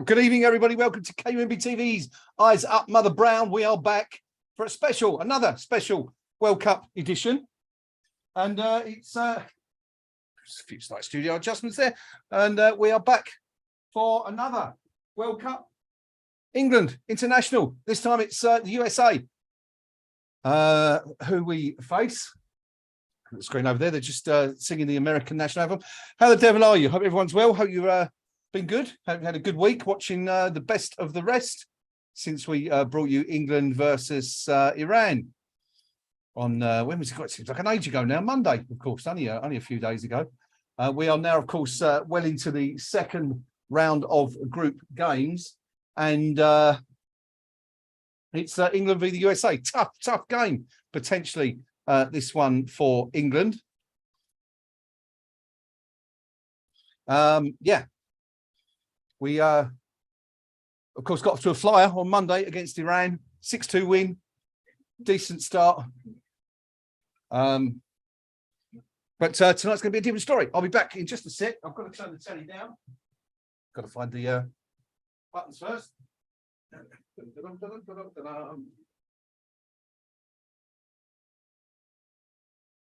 Good evening, everybody. Welcome to KUMB TV's Eyes Up Mother Brown. We are back for another special World Cup edition. And it's a few slight studio adjustments there. And we are back for another World Cup. England International. This time it's the USA who we face. The screen over there, they're just singing the American national anthem. How the devil are you? Hope everyone's well. Hope you've been good. Hope you had a good week watching the best of the rest since we brought you England versus Iran on when was it? It seems like an age ago now. Monday, of course, only a few days ago. We are now, of course, well into the second round of group games, and it's England v the USA. Tough game potentially. This one for England. Yeah. We, of course, got off to a flyer on Monday against Iran. 6-2 win. Decent start. But tonight's going to be a different story. I'll be back in just a sec. I've got to turn the telly down. Got to find the buttons first.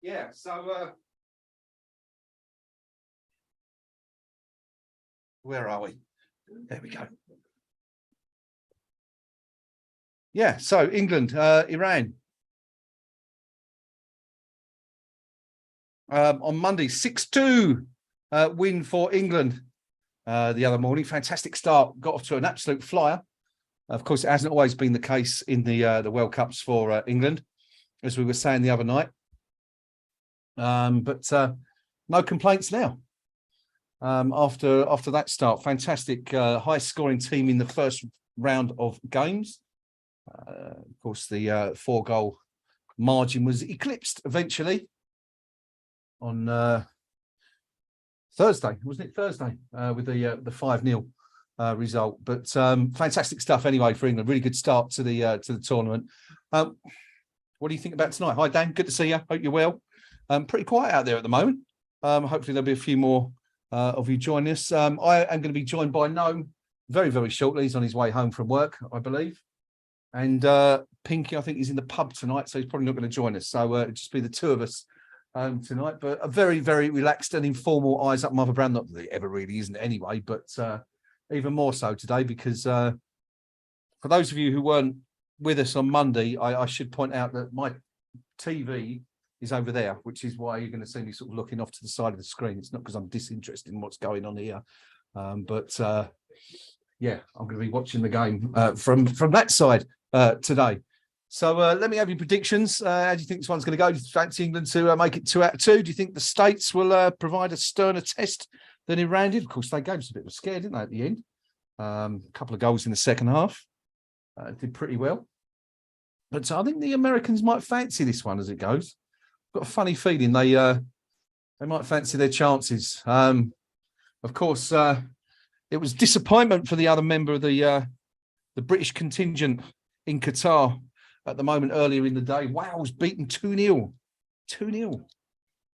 Yeah, so where are we? There we go. Yeah, so England, Iran. On Monday, 6-2 win for England the other morning. Fantastic start. Got off to an absolute flyer. Of course, it hasn't always been the case in the World Cups for England, as we were saying the other night. But no complaints now. After that start, fantastic high-scoring team in the first round of games. Of course, the 4-goal margin was eclipsed eventually on Thursday, wasn't it? Thursday with the 5-0 result. But fantastic stuff anyway for England. Really good start to the tournament. What do you think about tonight? Hi, Dan. Good to see you. Hope you're well. Pretty quiet out there at the moment. Hopefully there'll be a few more of you join us. I am going to be joined by Noam very, very shortly. He's on his way home from work, I believe. And Pinky, I think he's in the pub tonight, so he's probably not going to join us. So it'll just be the two of us tonight. But a very, very relaxed and informal Eyes Up Mother Brown. Not that it ever really isn't anyway, but even more so today because for those of you who weren't with us on Monday, I should point out that my TV is over there, which is why you're going to see me sort of looking off to the side of the screen. It's not because I'm disinterested in what's going on here, but yeah, I'm going to be watching the game from that side today. So let me have your predictions. How do you think this one's going to go? Do you fancy England to make it 2 out of 2? Do you think the States will provide a sterner test than Iran did? Of course, they gave us a bit of a scare, didn't they, at the end? A couple of goals in the second half. Did pretty well. But I think the Americans might fancy this one as it goes. Got a funny feeling they might fancy their chances. Of course, it was disappointment for the other member of the British contingent in Qatar at the moment earlier in the day. Wales beaten 2-0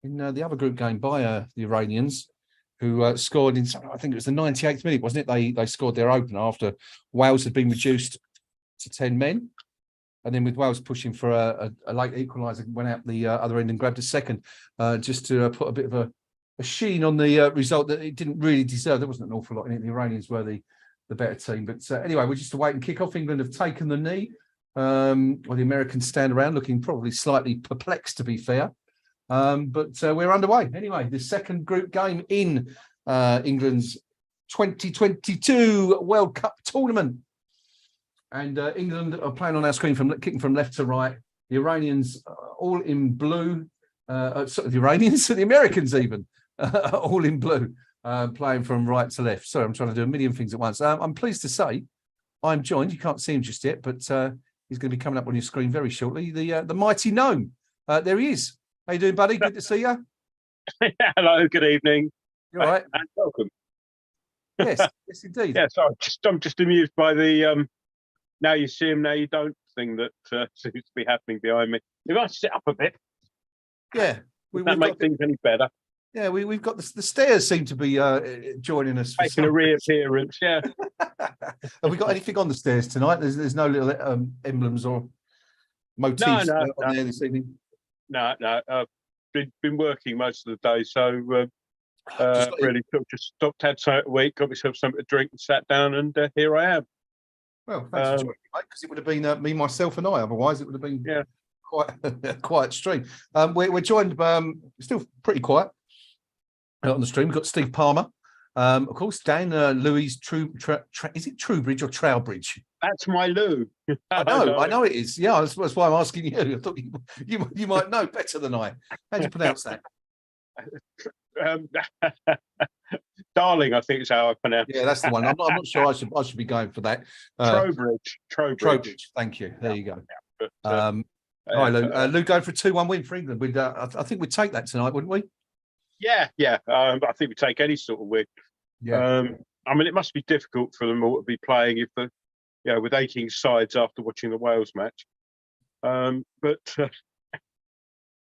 in the other group game by the Iranians, who scored in, I think it was the 98th minute, wasn't it? They scored their opener after Wales had been reduced to 10 men. And then with Wales pushing for a late equaliser, went out the other end and grabbed a second, just to put a bit of a sheen on the result that it didn't really deserve. There wasn't an awful lot in it. The Iranians were the better team. But anyway, we're just to wait and kick off. England have taken the knee, while the Americans stand around looking probably slightly perplexed, to be fair. But we're underway. Anyway, the second group game in England's 2022 World Cup tournament. And England are playing on our screen kicking from left to right. The Iranians all in blue. Sort of the Iranians, the Americans even, all in blue, playing from right to left. Sorry, I'm trying to do a million things at once. I'm pleased to say I'm joined. You can't see him just yet, but he's going to be coming up on your screen very shortly. The mighty Noam. There he is. How you doing, buddy? Good to see you. Hello, good evening. You all right? And welcome. Yes, yes, indeed. Yeah, so I'm just amused by the now you see him, now you don't thing that seems to be happening behind me. If I sit up a bit, yeah, that makes things any better. Yeah, we've got the stairs seem to be joining us. Making a reappearance, yeah. Have we got anything on the stairs tonight? There's no little emblems or motifs No. on there this evening. No. Been working most of the day, so really just stopped, had something to eat, got myself something to drink, and sat down, and here I am. Well, thanks for joining me, mate, because it would have been me, myself, and I. Otherwise, it would have been quite a quiet stream. We're joined, still pretty quiet on the stream. We've got Steve Palmer, of course, Dan, Louis is it Trowbridge or Trowbridge? That's my Lou. I know it is. Yeah, that's why I'm asking you. I thought you might know better than I. How do you pronounce that? Darling, I think is how I pronounce it. Yeah, that's the one. I'm not sure I should be going for that. Trowbridge. Thank you. There you go. But, hi, Lou. Lou going for a 2-1 win for England. I think we'd take that tonight, wouldn't we? Yeah. I think we take any sort of win. Yeah. I mean, it must be difficult for them all to be playing with 18 sides after watching the Wales match.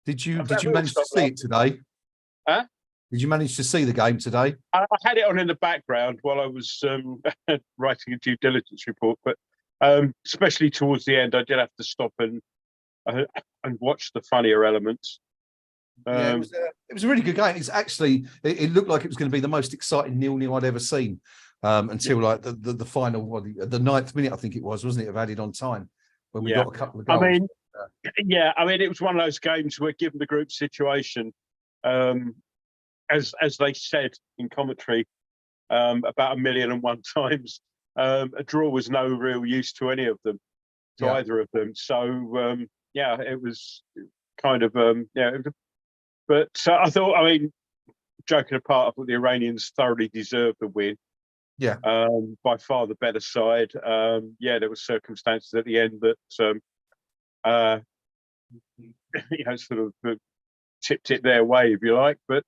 Did you manage to see it today? Huh? Did you manage to see the game today? I had it on in the background while I was writing a due diligence report, but especially towards the end, I did have to stop and watch the funnier elements. Yeah, it was a really good game. It's actually it looked like it was going to be the most exciting 0-0 I'd ever seen until like the final, the 9th minute, I think it was, wasn't it, of added on time when we got a couple of goals. I mean, it was one of those games where, given the group situation, as they said in commentary about 1,000,001 times, a draw was no real use to any of them, either of them. So it was kind of But I thought, I mean, joking apart, I thought the Iranians thoroughly deserved the win. Yeah. By far the better side. There were circumstances at the end that sort of tipped it their way, if you like. But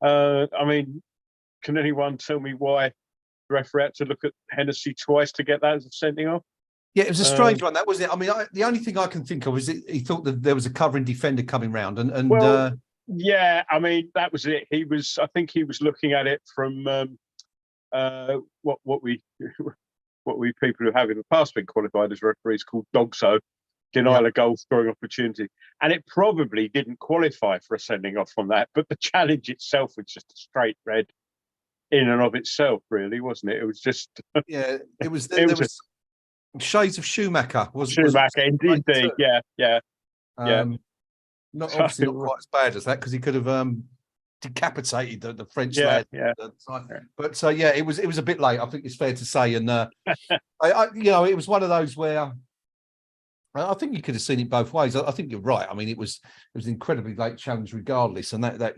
I mean, can anyone tell me why the referee had to look at Hennessy twice to get that as a sending off? Yeah, it was a strange one, that wasn't it? I mean, the only thing I can think of is he thought that there was a covering defender coming round, yeah, I mean, that was it. I think he was looking at it from what we people who have in the past been qualified as referees called DOGSO, denial a goal scoring opportunity, and it probably didn't qualify for a sending off on that. But the challenge itself was just a straight red in and of itself, really, wasn't it? It was just it was. There was shades of Schumacher, indeed, yeah. Not obviously not quite as bad as that, because he could have decapitated the French lad. But it was a bit late, I think it's fair to say, and it was one of those where I think you could have seen it both ways. I think you're right. I mean, it was an incredibly late challenge regardless, and that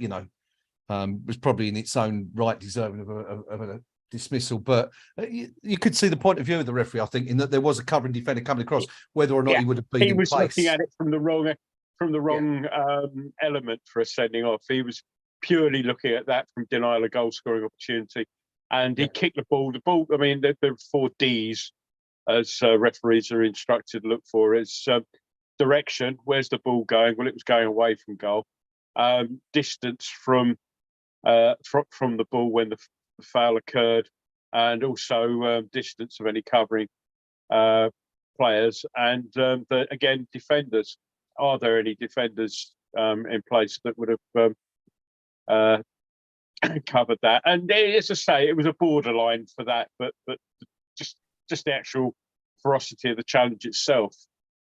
was probably in its own right deserving of a dismissal. But you could see the point of view of the referee, I think, in that there was a covering defender coming across, whether or not he would have been in place. He was looking at it from the wrong element for a sending off. He was purely looking at that from denial of goal scoring opportunity, and he kicked the ball. The ball, I mean, there are 4 Ds as referees are instructed to look for. Is direction, where's the ball going? Well, it was going away from goal. Distance from the ball when the foul occurred, and also distance of any covering players, and again, defenders. Are there any defenders in place that would have covered that? And as I say, it was a borderline for that, but just the actual ferocity of the challenge itself.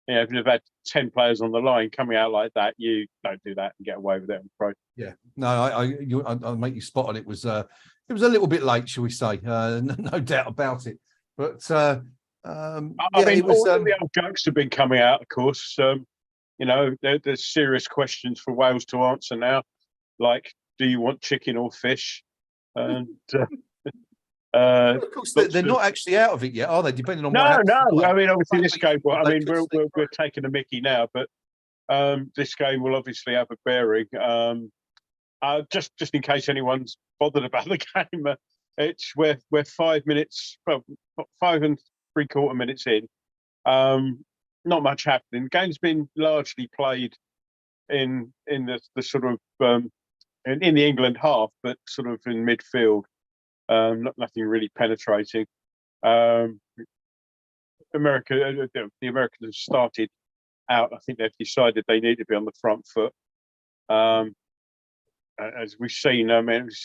You know, if you've had 10 players on the line coming out like that, you don't do that and get away with it, I'm afraid. Yeah, no, I'll make you spot on. It was a little bit late, shall we say? No doubt about it. But I mean, it was, all the old jokes have been coming out, of course. There's serious questions for Wales to answer now, like, do you want chicken or fish? And of course, they're not actually out of it yet, are they? Depending on no. I mean, obviously, this game. Well, I mean, we're taking a Mickey now, but this game will obviously have a bearing. Just in case anyone's bothered about the game, we're 5 minutes, 5 3/4 minutes in. Not much happening. The game's been largely played in the sort of in the England half, but sort of in midfield. Nothing really penetrating. America, the Americans have started out. I think they've decided they need to be on the front foot. As we've seen,